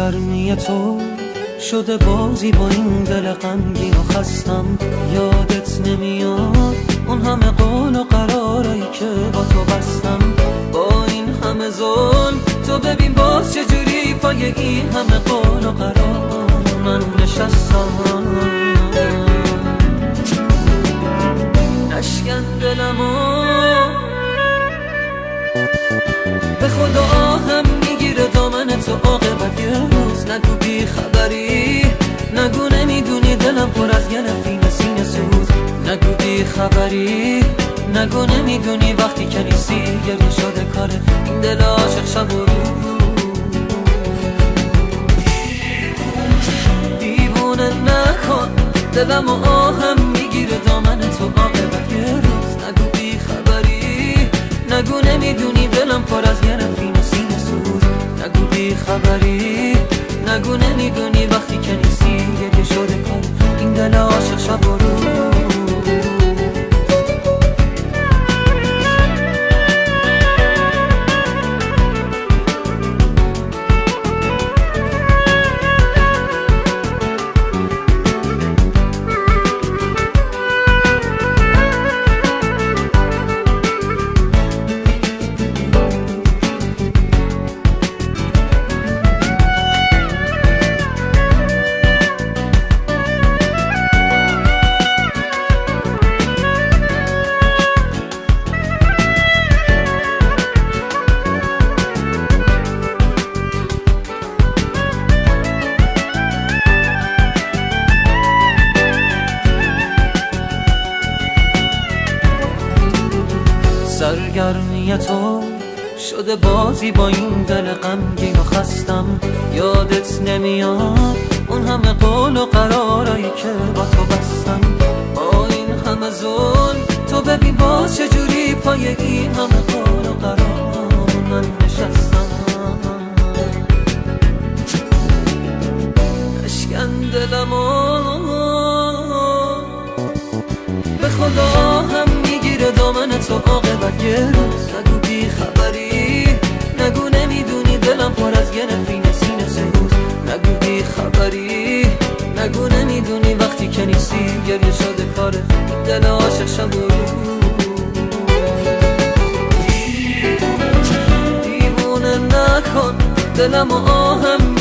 سرگرمی تو شده بازی با این دل غمگین و خستم. یادت نمیاد اون همه قول و قرارایی که با تو بستم؟ با این همه ظلم تو ببین باز چجوری پای این همه قول و قرار من نشستم. نشکن دلمو به خدا هم میگیره دامن تو عاقبت یه روز. نگو بی خبری، نگو نمیدونی دلم پر از یه نفین سینه سوز. نگو بی خبری، نگو نمیدونی وقتی که نیستی گریه شده کار این دل عاشق شب و روز. دیوونه نکن دلم و آهم میگیره دامن تو عاقبت یه روز. نگو بی خبری، نگو نمیدونی دلم پر از یه نفین سینه سوز. نگو بی خبری، نگو نمیدونی وقتی که نیستی گریه شده کار این دل عاشق شب و روز. سرگرمی تو شده بازی با این دل غمگین و خستم. یادت نمیاد اون همه قول و قرارایی که با تو بستم؟ با این همه ظلم تو ببین باز چجوری پای این همه قول و قرار من نشستم. نشکن دلمو به خدا هم میگیره دامن تو عاقبت یه روز. نگو بی خبری، نگو نمیدونی دلم پر از یه نفین سینه سوز. نگو بی خبری، نگو نمیدونی وقتی که نیستی گریه شده کار دل عاشق شب و روز. دیوونه نکن دلم و آهم